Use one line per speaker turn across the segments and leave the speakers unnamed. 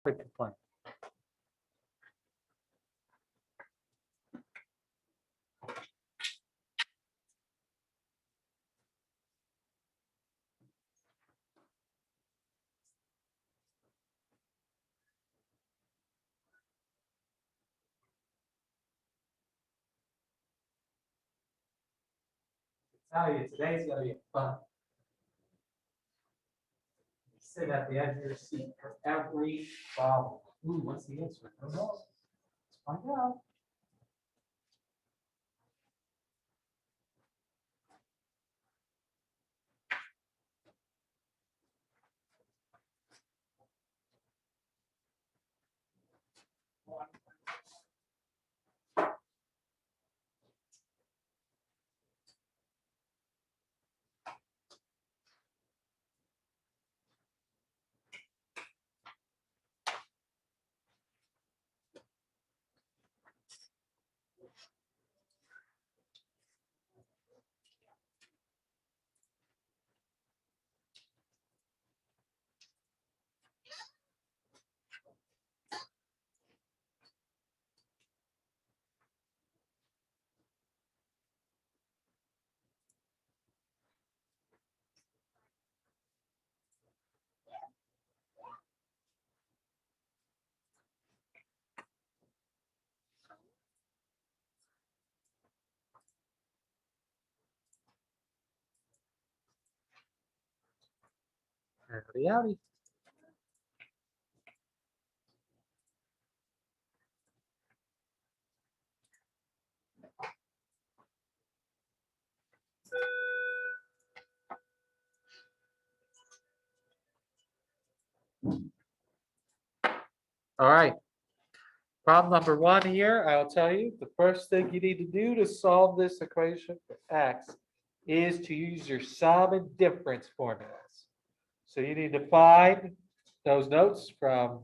Quick complaint. I tell you, today's gonna be fun. Sit at the edge of your seat for every problem. Ooh, what's the answer? I don't know. Let's find out. Howdy, howdy. All right. Problem number one here, I'll tell you, the first thing you need to do to solve this equation for x is to use your sum and difference formulas. So you need to find those notes from,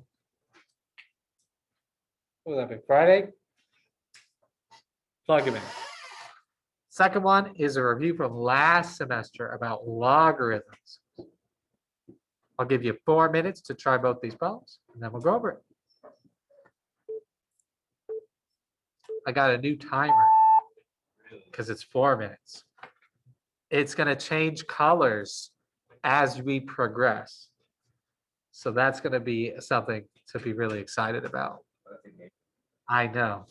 what would that be, Friday? Plug them in. Second one is a review from last semester about logarithms. I'll give you 4 minutes to try both these problems, and then we'll go over it. I got a new timer because it's 4 minutes. It's going to change colors as we progress. So that's going to be something to be really excited about. I know.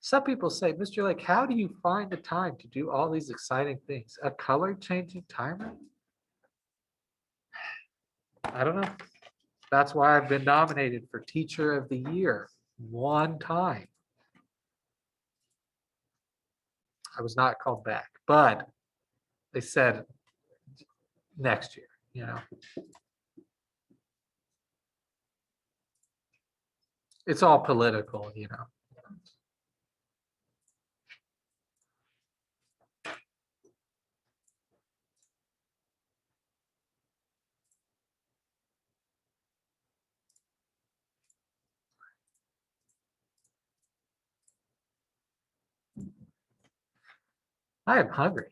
Some people say, Mr. Lake, how do you find the time to do all these exciting things? A color changing timer? I don't know. That's why I've been nominated for Teacher of the Year 1 time. I was not called back, but they said next year, you know. It's all political, you know. I am hungry.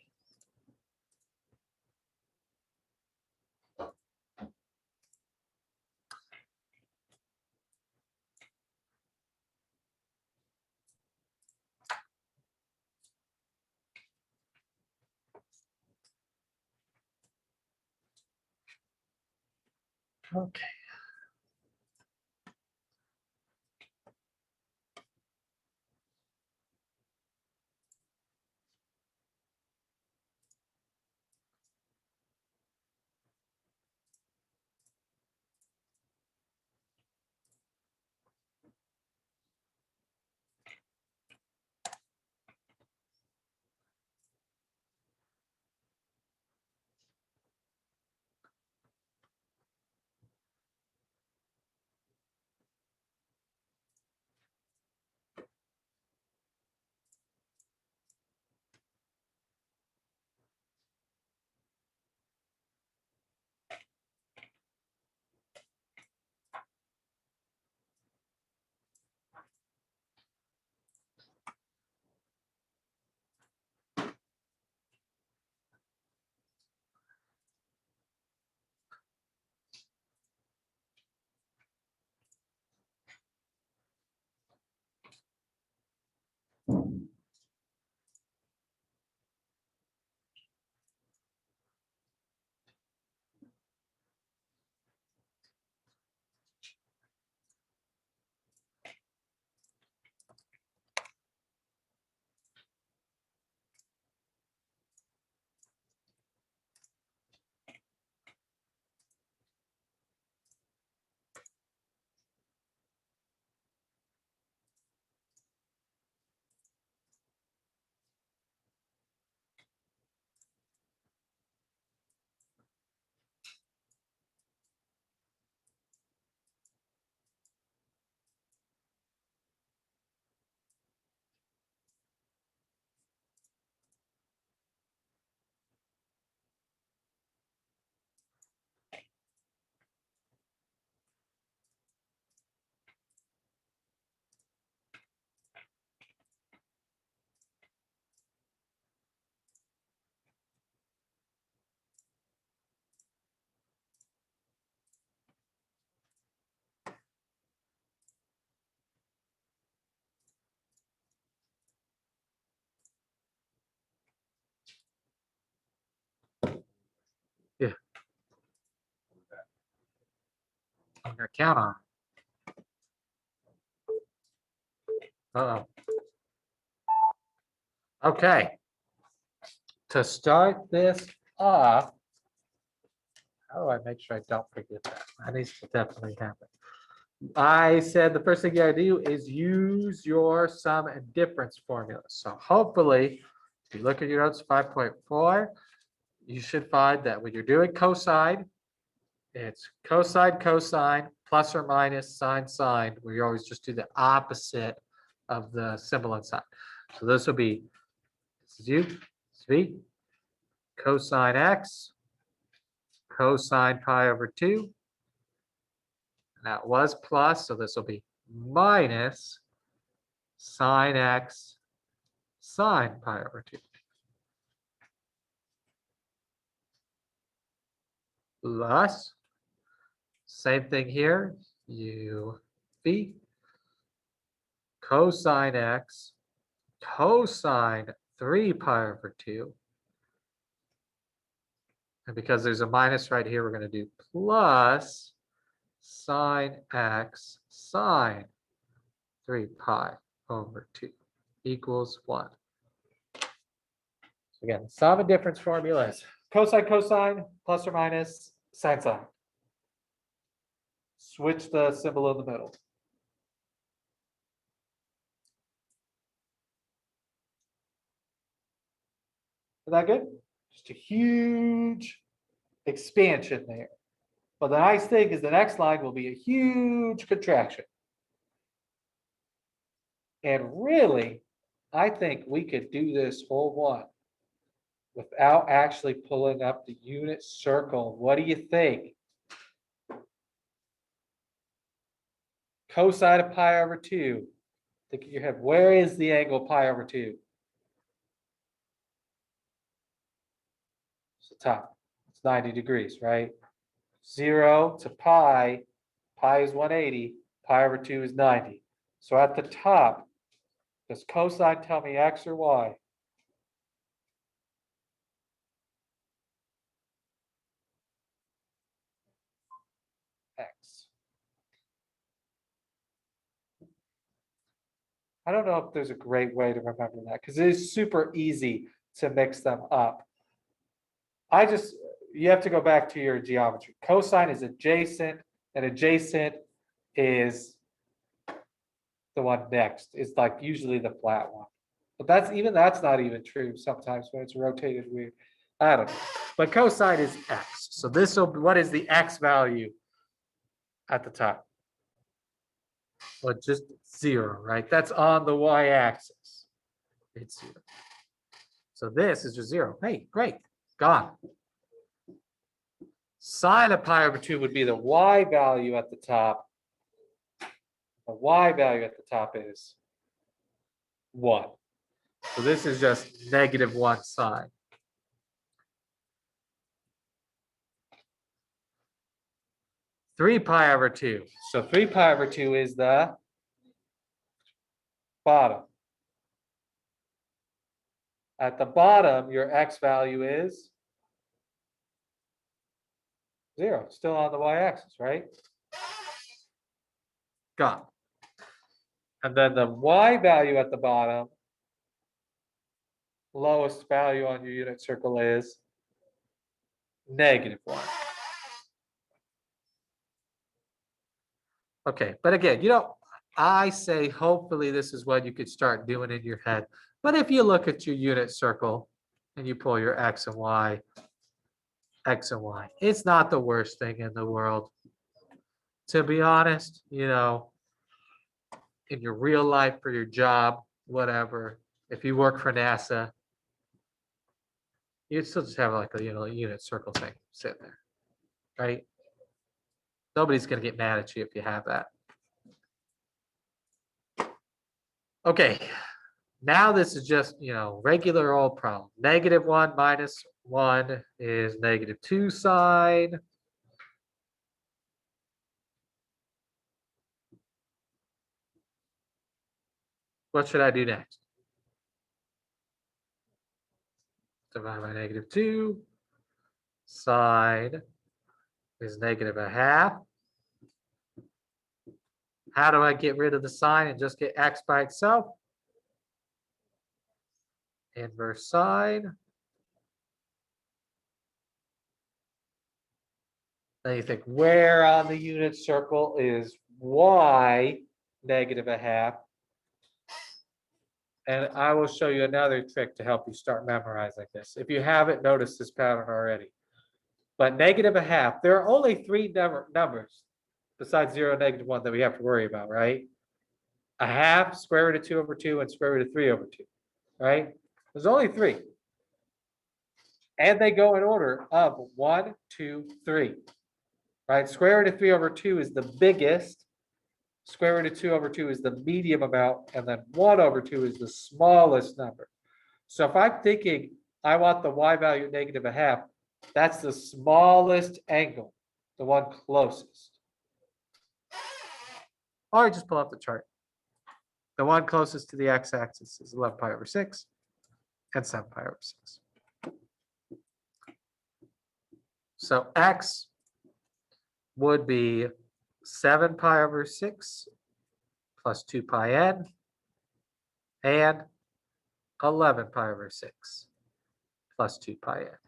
Okay. I'm gonna count on. Uh-oh. Okay. To start this off, how do I make sure I don't forget that? That needs to definitely happen. I said the first thing you gotta do is use your sum and difference formula. So hopefully, if you look at your notes 5.4, you should find that when you're doing cosine, it's cosine, cosine, plus or minus, sine, sine, where you always just do the opposite of the symbol and sign. So this will be, this is U, this is V, cosine X, cosine pi over 2. And that was plus, so this will be minus sine X, sine pi over 2. Plus, same thing here, U, V, cosine X, cosine 3 pi over 2. And because there's a minus right here, we're going to do plus sine X sine 3 pi over 2 equals 1. So again, sum and difference formula is cosine, cosine, plus or minus, sine, sine. Switch the symbol in the middle. Is that good? Just a huge expansion there. But the nice thing is the next line will be a huge contraction. And really, I think we could do this whole one without actually pulling up the unit circle. What do you think? Cosine of pi over 2. Think in your head, where is the angle pi over 2? It's the top. It's 90 degrees, right? 0 to pi is 180, pi over 2 is 90. So at the top, does cosine tell me x or y? X. I don't know if there's a great way to remember that because it is super easy to mix them up. You have to go back to your geometry. Cosine is adjacent, and adjacent is the one next. It's like usually the flat one. But that's not even true sometimes when it's rotated weird. I don't know. But cosine is x. So what is the x value at the top? Well, just 0, right? That's on the y-axis. It's 0. So this is just 0. Hey, great. Gone. Sine of pi over 2 would be the y value at the top. The y value at the top is 1. So this is just -1 sine. Three pi over 2. So 3 pi over 2 is the bottom. At the bottom, your x value is 0, still on the y-axis, right? Gone. And then the y value at the bottom, lowest value on your unit circle is -1. Okay, but again, I say hopefully this is what you could start doing in your head. But if you look at your unit circle and you pull your x and y, it's not the worst thing in the world. To be honest, in your real life, for your job, whatever, if you work for NASA, you still just have like a unit circle thing sitting there, right? Nobody's gonna get mad at you if you have that. Okay, now this is just regular old problem. -1 minus 1 is -2 sine. What should I do next? Divide by -2. Sine is -1/2. How do I get rid of the sign and just get x by itself? Inverse sine. Then you think, where on the unit circle is y negative a half? And I will show you another trick to help you start memorizing this. If you haven't noticed this pattern already. But negative a half, there are only three numbers besides 0, -1 that we have to worry about, right? A half, square root of 2 over 2, and square root of 3 over 2, right? There's only three. And they go in order of 1, 2, 3, right? Square root of 3 over 2 is the biggest. Square root of 2 over 2 is the medium amount, and then 1 over 2 is the smallest number. So if I'm thinking I want the y value negative a half, that's the smallest angle, the one closest. Or just pull up the chart. The one closest to the x-axis is 11 pi over 6 and 7 pi over 6. So x would be 7 pi over 6 plus 2 pi n and 11 pi over 6 plus 2 pi n.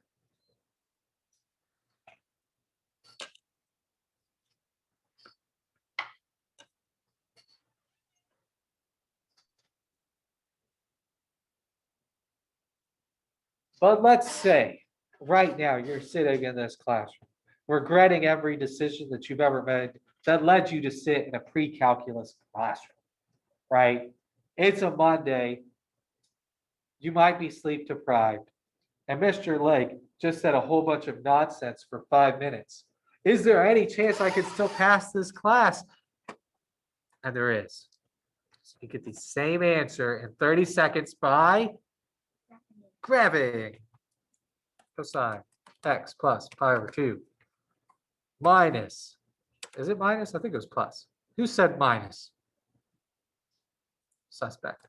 But let's say right now you're sitting in this classroom, regretting every decision that you've ever made that led you to sit in a pre-calculus classroom, right? It's a Monday. You might be sleep deprived. And Mr. Lake just said a whole bunch of nonsense for 5 minutes. Is there any chance I could still pass this class? And there is. So you get the same answer in 30 seconds by grabbing cosine x plus pi over 2 minus, is it minus? I think it was plus. Who said minus? Suspect.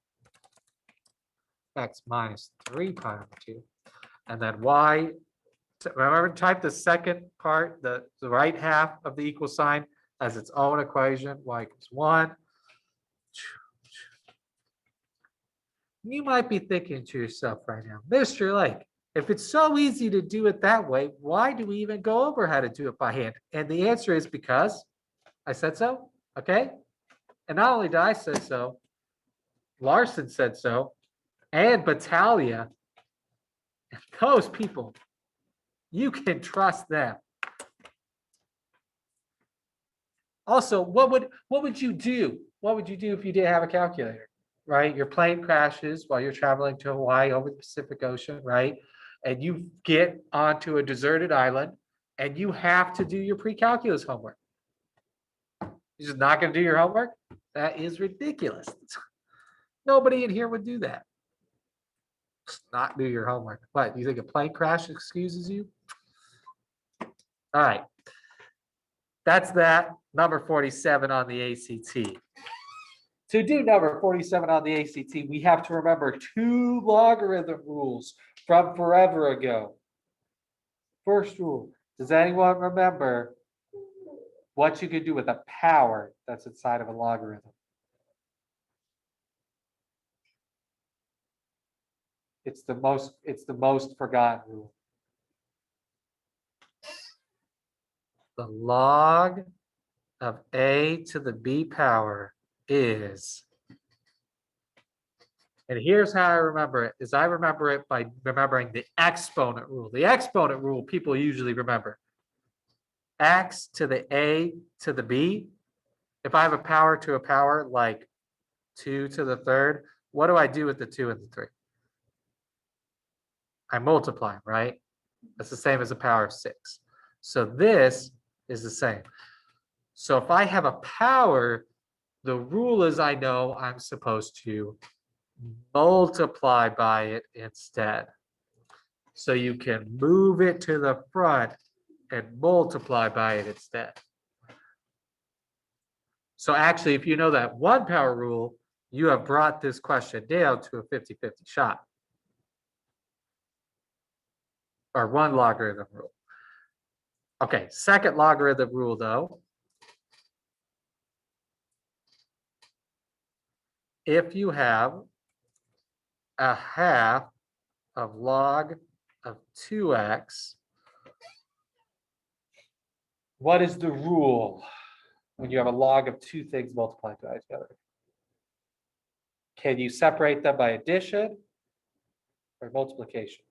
X minus 3 pi over 2. And then y, remember, type the second part, the right half of the equal sign as its own equation, y equals 1. You might be thinking to yourself right now, Mr. Lake, if it's so easy to do it that way, why do we even go over how to do it by hand? And the answer is because I said so, okay? And not only did I say so, Larson said so, and Battaglia, those people, you can trust them. Also, what would you do? What would you do if you didn't have a calculator? Right? Your plane crashes while you're traveling to Hawaii over the Pacific Ocean, right? And you get onto a deserted island and you have to do your pre-calculus homework. You're just not going to do your homework? That is ridiculous. Nobody in here would do that. Just not do your homework. What, you think a plane crash excuses you? All right. That's that. Number 47 on the ACT. To do number 47 on the ACT, we have to remember 2 logarithm rules from forever ago. First rule, does anyone remember what you could do with a power that's inside of a logarithm? It's the most forgotten rule. The log of a to the b power is, and here's how I remember it, is I remember it by remembering the exponent rule. The exponent rule people usually remember. X to the a to the b. If I have a power to a power like 2 to the third, what do I do with the 2 and the 3? I multiply, right? That's the same as a power of 6. So this is the same. So if I have a power, the rule is I know I'm supposed to multiply by it instead. So you can move it to the front and multiply by it instead. So actually, if you know that 1 power rule, you have brought this question down to a 50-50 shot. Or 1 logarithm rule. Okay, second logarithm rule though if you have a half of log of 2x, what is the rule when you have a log of two things multiplied together? Can you separate them by addition or multiplication?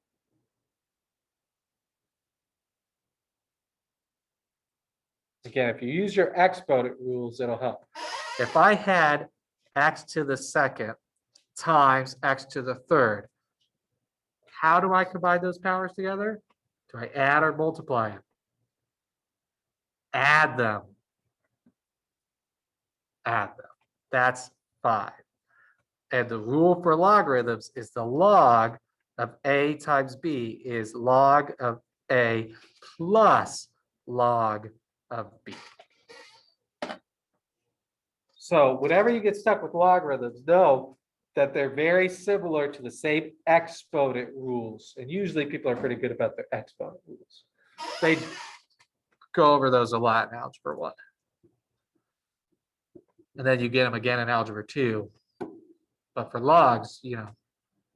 Again, if you use your exponent rules, it'll help. If I had x to the second times x to the third, how do I combine those powers together? Do I add or multiply them? Add them. Add them. That's 5. And the rule for logarithms is the log of a times b is log of a plus log of b. So whenever you get stuck with logarithms, know that they're very similar to the same exponent rules. And usually people are pretty good about their exponent rules. They go over those a lot in Algebra 1. And then you get them again in Algebra 2. But for logs, you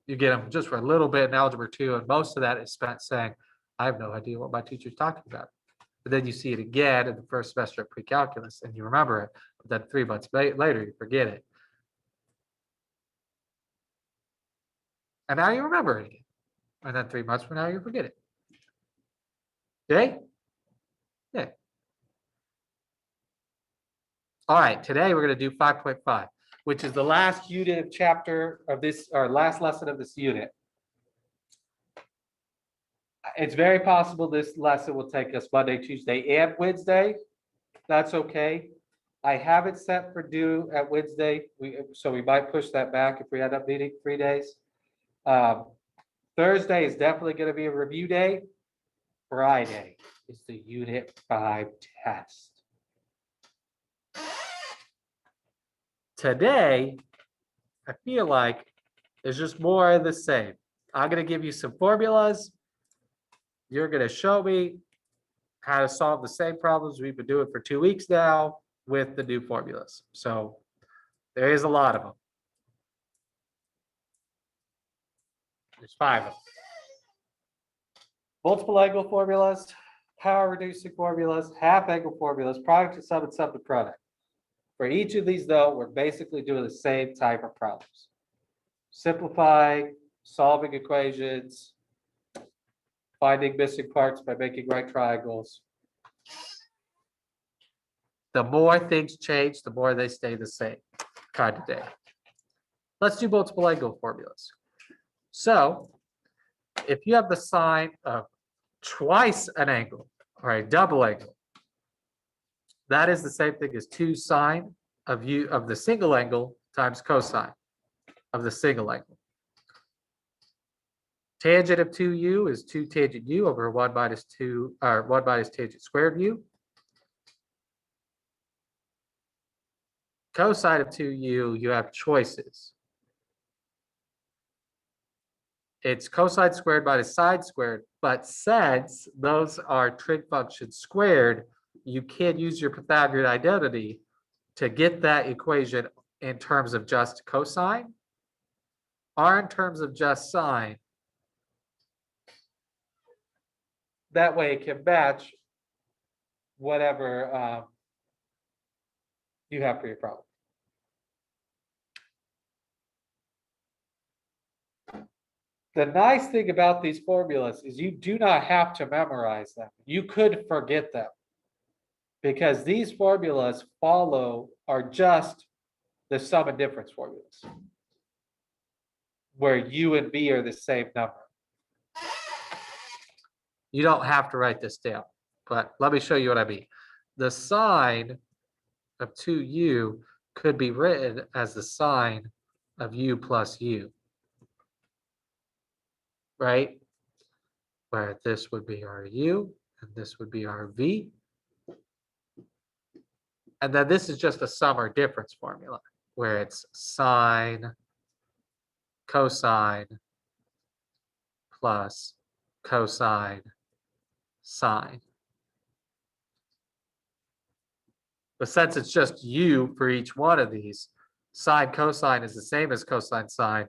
get them just for a little bit in Algebra 2, and most of that is spent saying, I have no idea what my teacher's talking about. But then you see it again in the first semester of Precalculus, and you remember it, but then 3 months later, you forget it. And now you remember it again. And then 3 months from now, you forget it. Okay? Yeah. All right, today we're going to do 5.5, which is the last unit of chapter of this, or last lesson of this unit. It's very possible this lesson will take us Monday, Tuesday, and Wednesday. That's okay. I have it set for due at Wednesday, so we might push that back if we end up needing 3 days. Thursday is definitely going to be a review day. Friday is the Unit 5 test. Today, I feel like it's just more of the same. I'm going to give you some formulas. You're going to show me how to solve the same problems we've been doing for 2 weeks now with the new formulas. So there is a lot of them. There's 5 of them. Multiple angle formulas, power reducing formulas, half angle formulas, product to sum and sum to product. For each of these, though, we're basically doing the same type of problems. Simplifying, solving equations, finding missing parts by making right triangles. The more things change, the more they stay the same kind of day. Let's do multiple angle formulas. So if you have the sine of twice an angle or a double angle, that is the same thing as 2 sine of the single angle times cosine of the single angle. Tangent of 2u is 2 tangent u over 1 minus 2, or 1 minus tangent squared u. Cosine of 2u, you have choices. It's cosine squared minus sine squared, but since those are trig functions squared, you can't use your Pythagorean identity to get that equation in terms of just cosine or in terms of just sine. That way it can match whatever you have for your problem. The nice thing about these formulas is you do not have to memorize them. You could forget them because these formulas are just the sum and difference formulas where u and b are the same number. You don't have to write this down, but let me show you what I mean. The sine of 2u could be written as the sine of u plus u. Right? Where this would be our u and this would be our v. And then this is just a sum or difference formula where it's sine, cosine, plus cosine, sine. But since it's just u for each one of these, Sine cosine is the same as cosine sine.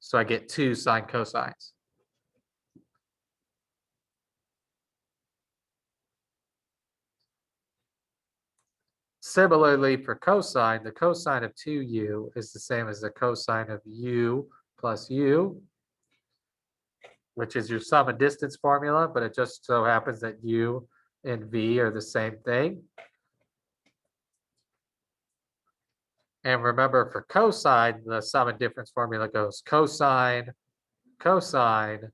So I get 2 sine cosines. Similarly, for cosine, the cosine of 2u is the same as the cosine of u plus u, which is your sum and distance formula, but it just so happens that u and v are the same thing. And remember, for cosine, the sum and difference formula goes cosine, cosine,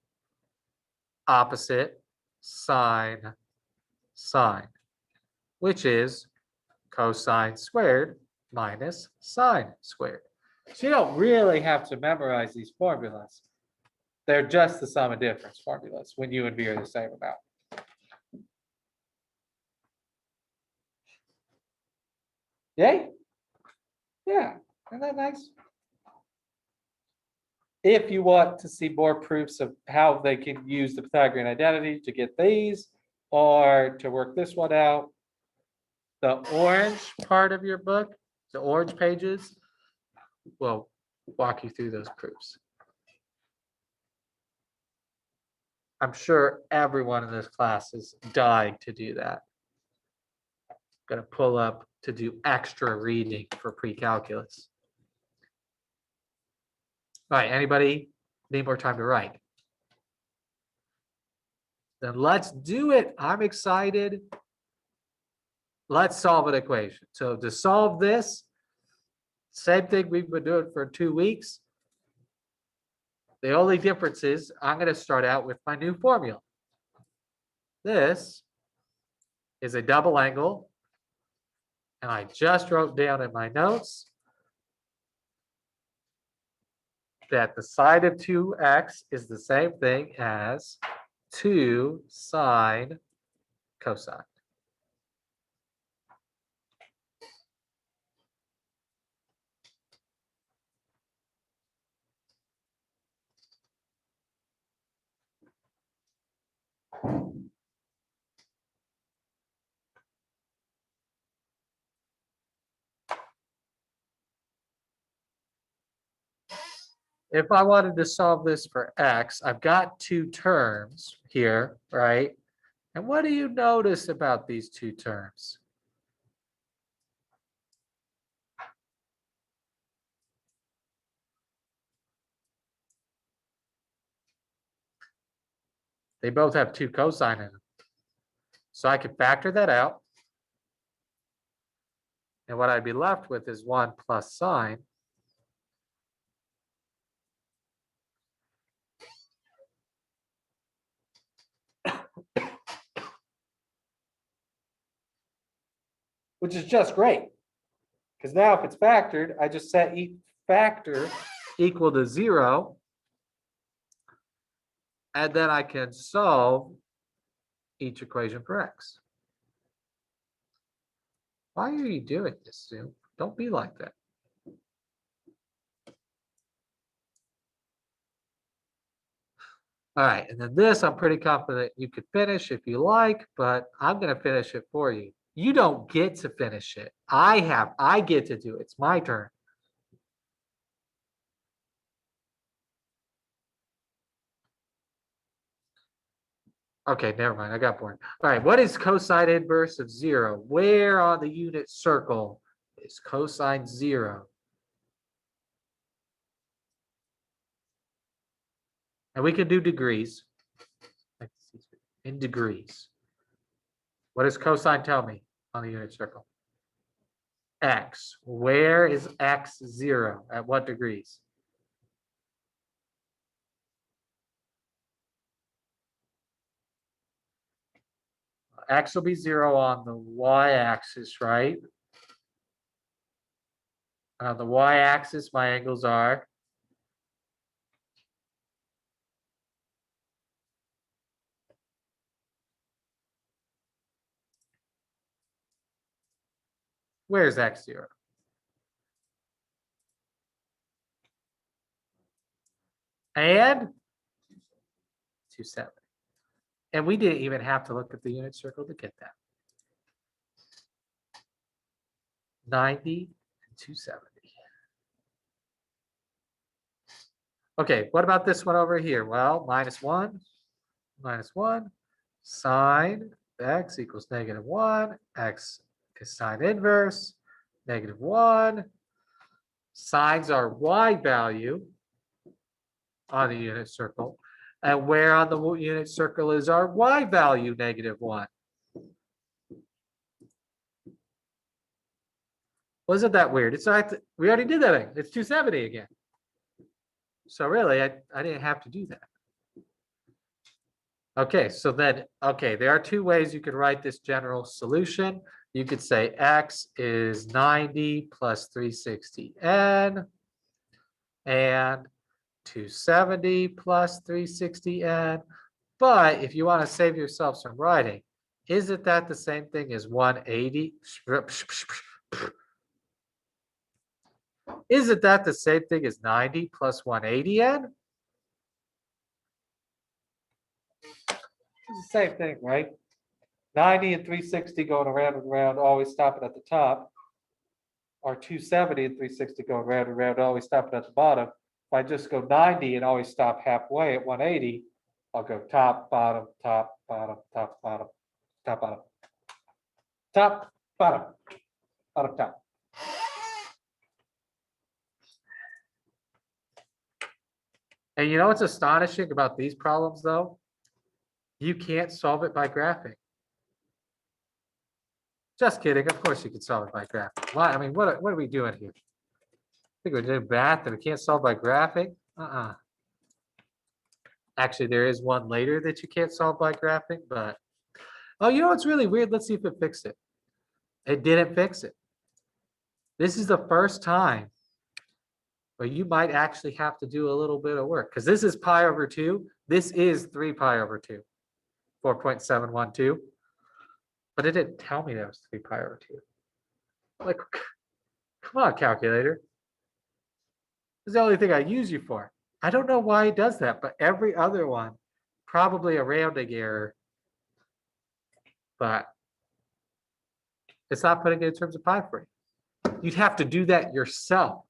opposite, sine, sine, which is cosine squared minus sine squared. So you don't really have to memorize these formulas. They're just the sum and difference formulas when u and v are the same amount. Yay? Yeah, isn't that nice? If you want to see more proofs of how they can use the Pythagorean identity to get these or to work this one out, the orange part of your book, the orange pages, will walk you through those proofs. I'm sure everyone in this class is dying to do that. Going to pull up to do extra reading for pre-calculus. All right, anybody need more time to write? Then let's do it. I'm excited. Let's solve an equation. So to solve this, same thing we've been doing for 2 weeks. The only difference is I'm going to start out with my new formula. This is a double angle, and I just wrote down in my notes that the sine of 2x is the same thing as 2 sine cosine. If I wanted to solve this for x, I've got 2 terms here, right? And what do you notice about these 2 terms? They both have 2 cosine in them. So I could factor that out. And what I'd be left with is 1 plus sine. Which is just great. Because now if it's factored, I just set each factor equal to 0. And then I can solve each equation for x. Why are you doing this, Sue? Don't be like that. All right, and then this, I'm pretty confident you could finish if you like, but I'm going to finish it for you. You don't get to finish it. I get to do it. It's my turn. Okay, never mind. I got bored. All right, what is cosine inverse of 0? Where on the unit circle is cosine 0? And we can do degrees. In degrees. What does cosine tell me on the unit circle? X. Where is x 0? At what degrees? X will be 0 on the y-axis, right? On the y-axis, my angles are where's x 0? And 270. And we didn't even have to look at the unit circle to get that. 90 and 270. Okay, what about this one over here? Well, minus 1, sine x equals -1, x is sine inverse, -1. Sines are y value on the unit circle. And where on the unit circle is our y value, -1? Wasn't that weird? It's not, we already did that. It's 270 again. So really, I didn't have to do that. Okay, so then, okay, there are two ways you could write this general solution. You could say x is 90 plus 360n and 270 plus 360n. But if you want to save yourself some writing, isn't that the same thing as 180? Isn't that the same thing as 90 plus 180n? It's the same thing, right? 90 and 360 going around and around, always stopping at the top. Or 270 and 360 going round and round, always stopping at the bottom. If I just go 90 and always stop halfway at 180, I'll go top, bottom, top, bottom, top, bottom, top, bottom, top, bottom, bottom, top. And you know what's astonishing about these problems, though? You can't solve it by graphing. Just kidding. Of course you can solve it by graphing. Why? I mean, what are we doing here? I think we're doing math and we can't solve by graphing? Actually, there is one later that you can't solve by graphing, but oh, you know what's really weird? Let's see if it fixed it. It didn't fix it. This is the first time where you might actually have to do a little bit of work because this is pi over 2. This is 3 pi over 2, 4.712. But it didn't tell me that was 3 pi over 2. Like, come on, calculator. This is the only thing I use you for. I don't know why it does that, but every other one, probably a rounding error. But it's not putting it in terms of pi for you. You'd have to do that yourself.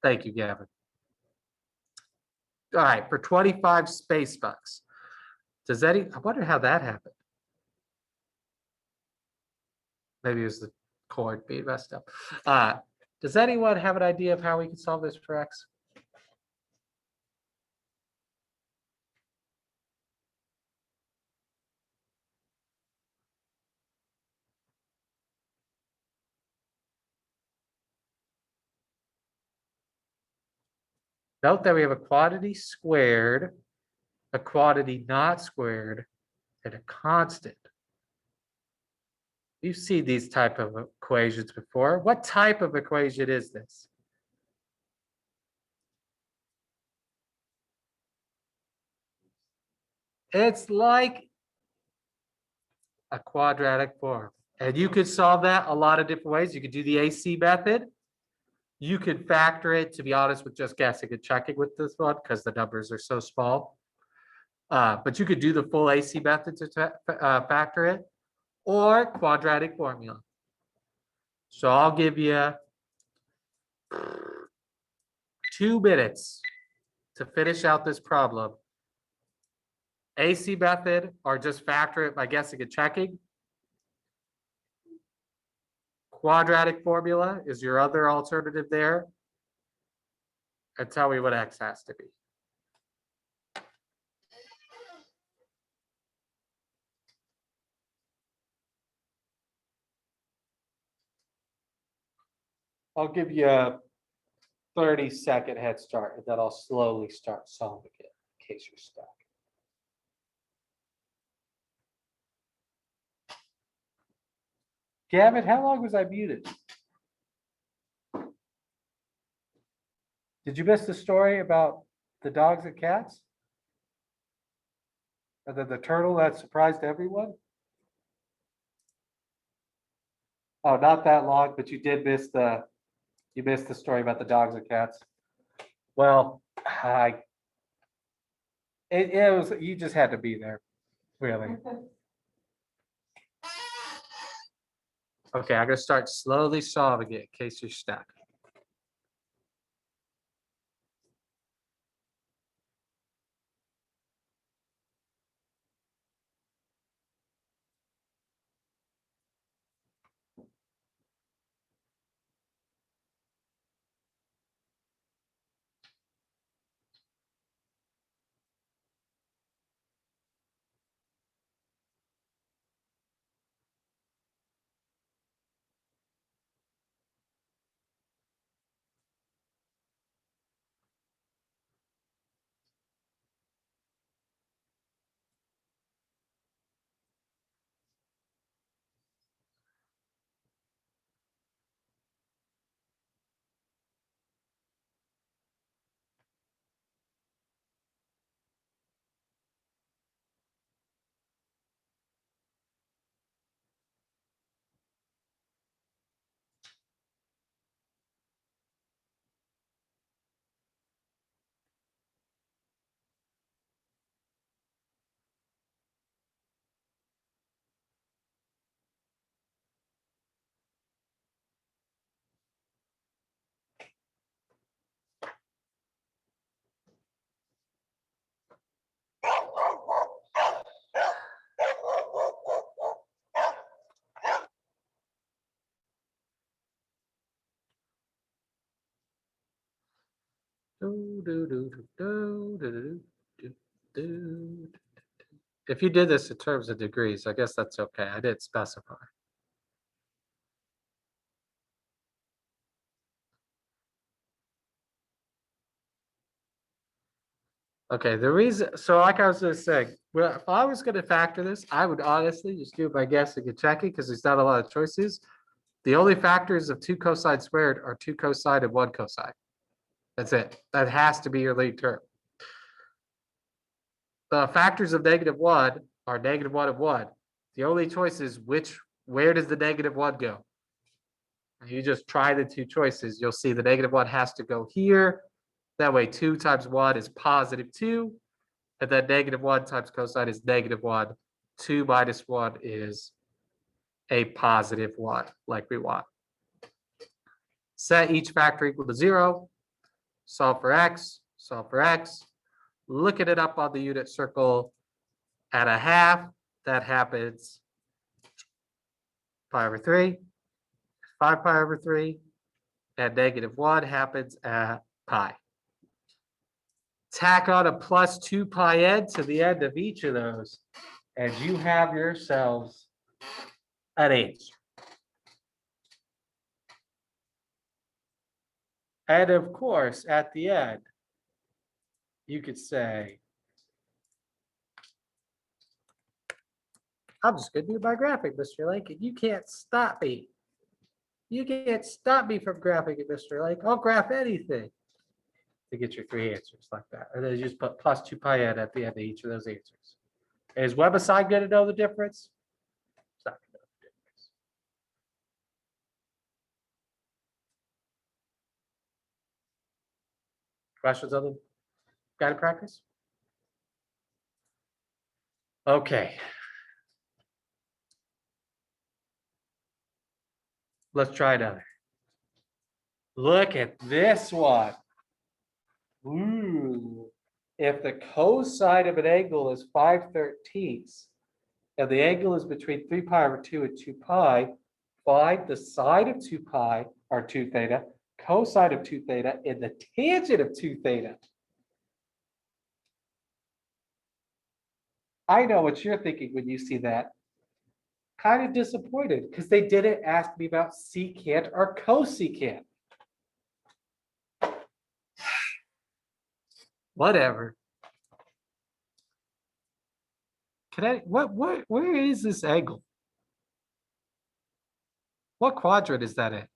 Thank you, Gavin. All right, for 25 space bucks. I wonder how that happened. Maybe it was the cord being messed up. Does anyone have an idea of how we can solve this for X? Note that we have a quantity squared, a quantity not squared, and a constant. You've seen these type of equations before. What type of equation is this? It's like a quadratic form. And you could solve that a lot of different ways. You could do the AC method. You could factor it, to be honest, with just guessing and checking with this one because the numbers are so small. But you could do the full AC method to factor it, or quadratic formula. So I'll give you 2 minutes to finish out this problem. AC method, or just factor it by guessing and checking. Quadratic formula is your other alternative there. And tell me what X has to be. I'll give you a 30-second head start, and then I'll slowly start solving it in case you're stuck. Gavin, how long was I muted? Did you miss the story about the dogs and cats? And then the turtle that surprised everyone? Oh, not that long, but you did miss the story about the dogs and cats. Well, it was, you just had to be there, really. Okay, I'm gonna start slowly solving it in case you're stuck. If you did this in terms of degrees, I guess that's okay. I didn't specify. Okay, the reason, so like I was just saying, well, if I was gonna factor this, I would honestly just do it by guessing and checking because there's not a lot of choices. The only factors of 2 cosine squared are 2 cosine and 1 cosine. That's it. That has to be your lead term. The factors of -1 are -1 and 1. The only choice is where does the -1 go? You just try the 2 choices. You'll see the -1 has to go here. That way 2 times 1 is +2. And then -1 times cosine is -1. 2 minus 1 is a +1, like we want. Set each factor equal to 0. solve for x, solve for x. Looking it up on the unit circle at a half, that happens pi over 3, 5 pi over 3, and -1 happens at pi. Tack on a plus 2 pi n to the end of each of those, and you have yourselves an answer. And of course, at the end, you could say, I'm just going to do my graphic, Mr. Lake, and you can't stop me. You can't stop me from graphing it, Mr. Lake. I'll graph anything to get your 3 answers like that. And then you just put plus 2 pi n at the end of each of those answers. Is WebAssign going to know the difference? It's not going to know the difference. Questions on the guided practice? Okay. Let's try another. Look at this one. Ooh. If the cosine of an angle is 5/13 and the angle is between 3 pi over 2 and 2 pi, find the sine of 2 pi, or 2 theta, cosine of 2 theta, and the tangent of 2 theta. I know what you're thinking when you see that. Kind of disappointed because they didn't ask me about secant or cosecant. Whatever. Where is this angle? What quadrant is that in?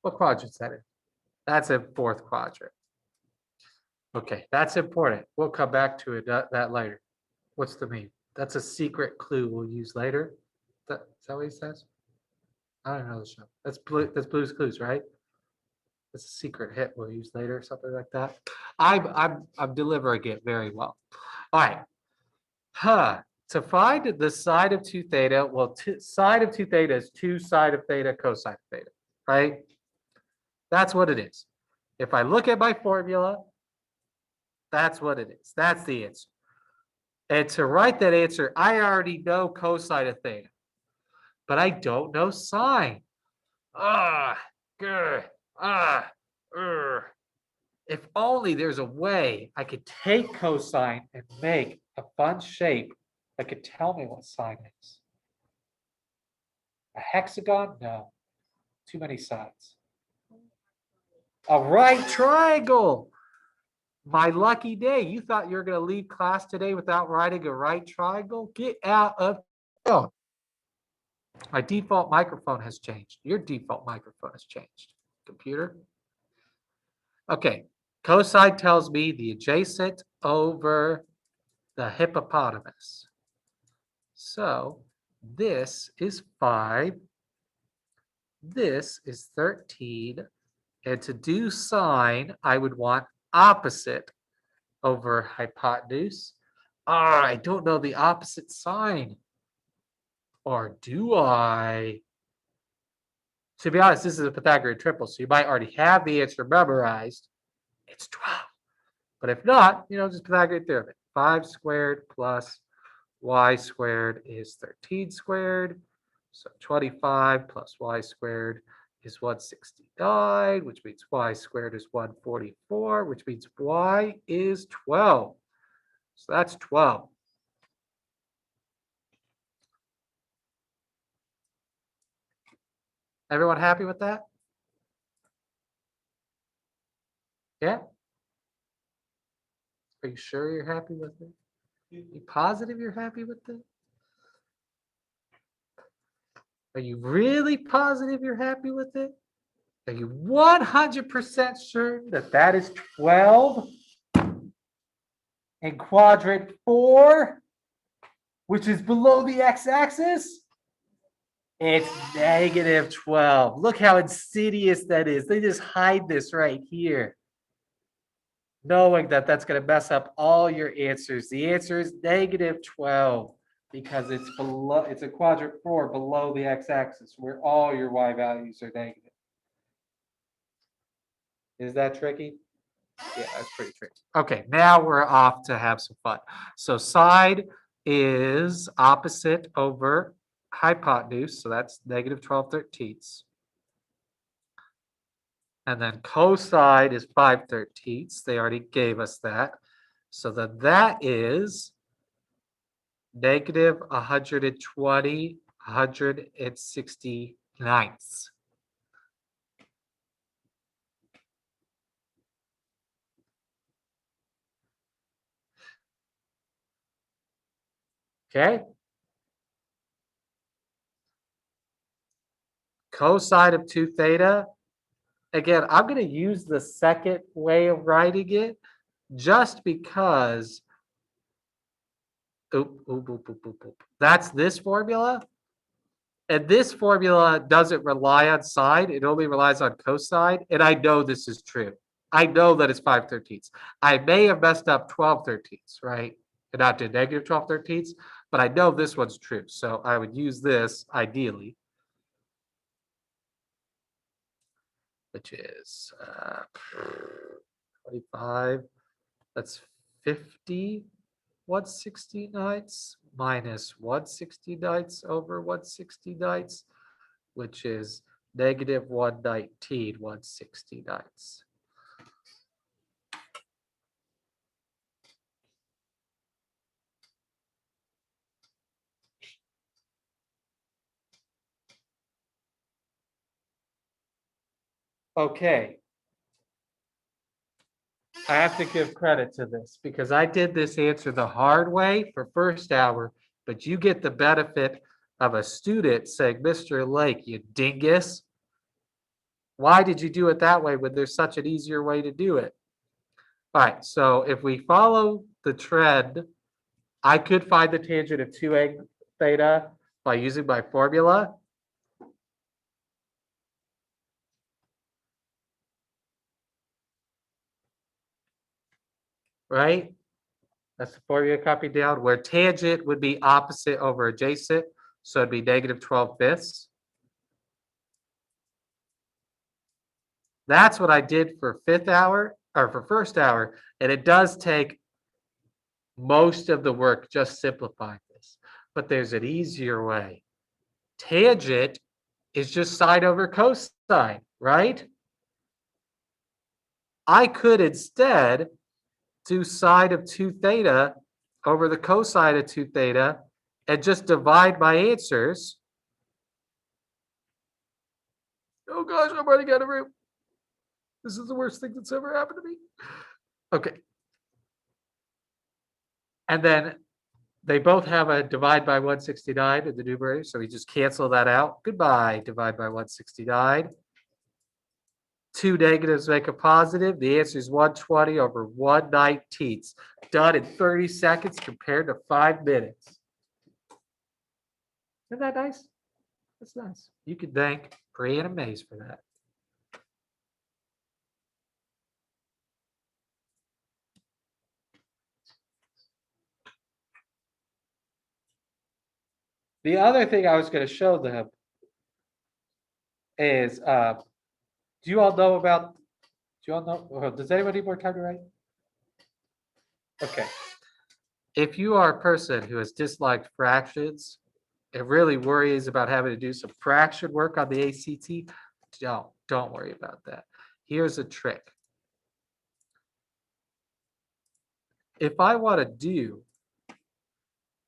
What quadrant's that in? That's a 4th quadrant. Okay, that's important. We'll come back to it that later. What's the mean? That's a secret clue we'll use later. Is that what he says? I don't know the show. That's Blue's Clues, right? It's a secret hit we'll use later, something like that. I'm delivering it very well. All right. To find the sine of 2 theta, well, sine of 2 theta is 2 sine of theta cosine of theta, right? That's what it is. If I look at my formula, that's what it is. That's the answer. And to write that answer, I already know cosine of theta, but I don't know sine. If only there's a way I could take cosine and make a fun shape that could tell me what sine is. A hexagon? No. Too many sides. A right triangle. My lucky day. You thought you were going to leave class today without writing a right triangle? Get out of here. My default microphone has changed. Your default microphone has changed. Computer. Okay. Cosine tells me the adjacent over the hippopotamus. So this is 5. This is 13. And to do sine, I would want opposite over hypotenuse. I don't know the opposite sine. Or do I? To be honest, this is a Pythagorean triple, so you might already have the answer memorized. It's 12. But if not, just Pythagorean theorem. 5 squared plus y squared is 13 squared. So 25 plus y squared is 169, which means y squared is 144, which means y is 12. So that's 12. Everyone happy with that? Yeah? Are you sure you're happy with it? You positive you're happy with it? Are you really positive you're happy with it? Are you 100% sure that that is 12 in quadrant 4? which is below the x-axis? It's -12. Look how insidious that is. They just hide this right here, knowing that that's going to mess up all your answers. The answer is -12 because it's below. It's a quadrant 4 below the x-axis where all your y values are negative. Is that tricky? Yeah, that's pretty tricky. Okay, now we're off to have some fun. So side is opposite over hypotenuse, so that's -12/13. And then cosine is 5/13. They already gave us that. So then that is -120 169ths. Okay. Cosine of 2 theta. Again, I'm going to use the second way of writing it just because. That's this formula. And this formula doesn't rely on sine. It only relies on cosine. And I know this is true. I know that it's 5/13. I may have messed up 12/13, right? And not did -12/13, but I know this one's true. So I would use this ideally, which is 25. That's 50 169ths minus 169ths over 169ths, which is -119 169ths. Okay. I have to give credit to this because I did this answer the hard way for first hour, but you get the benefit of a student saying, Mr. Lake, you dingus. Why did you do it that way when there's such an easier way to do it? All right, so if we follow the trend, I could find the tangent of 2a theta by using my formula. Right? That's the formula copied down, where tangent would be opposite over adjacent. So it'd be -12/5. That's what I did for fifth hour or for first hour. And it does take most of the work just simplifying this. But there's an easier way. Tangent is just sine over cosine, right? I could instead do sine of 2 theta over the cosine of 2 theta and just divide my answers. Oh gosh, I'm running out of room. This is the worst thing that's ever happened to me. Okay. And then they both have a divide by 169 in the numerator, so we just cancel that out. Goodbye, divide by 169. Two negatives make a positive. The answer is 120 over 119. Done in 30 seconds compared to 5 minutes. Isn't that nice? That's nice. You could thank Brianna Mays for that. The other thing I was going to show them is, do you all know about, does anybody need more time to write? Okay. If you are a person who has disliked fractions and really worries about having to do some fraction work on the ACT, don't worry about that. Here's a trick. If I want to do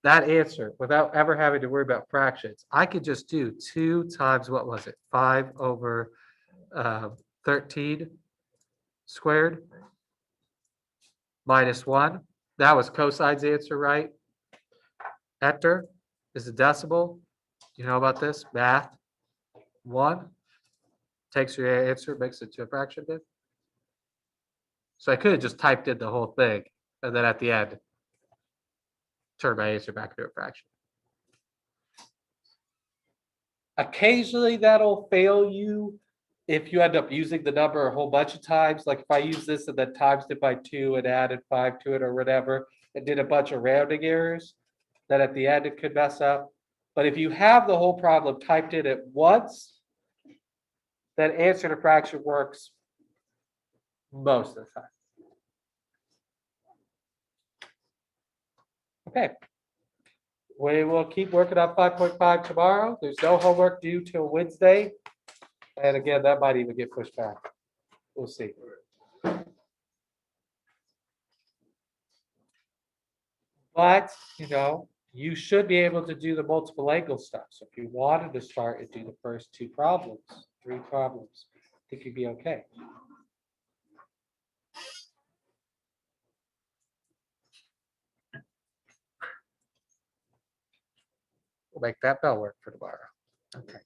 that answer without ever having to worry about fractions, I could just do 2 times, what was it? 5 over 13 squared minus 1. That was cosine's answer, right? Hector is a decimal. You know about this? Math. 1 takes your answer, makes it to a fraction bit. So I could have just typed in the whole thing and then at the end, turn my answer back into a fraction. Occasionally that'll fail you if you end up using the number a whole bunch of times. Like if I use this and then times it by 2 and added 5 to it or whatever, and did a bunch of rounding errors, then at the end it could mess up. But if you have the whole problem typed in at once, then answer to fraction works most of the time. Okay. We will keep working on 5.5 tomorrow. There's no homework due till Wednesday. And again, that might even get pushed back. We'll see. But, you should be able to do the multiple angle stuff. So if you wanted to start and do the first 2 problems, 3 problems, I think you'd be okay. We'll make that bell work for tomorrow. Okay.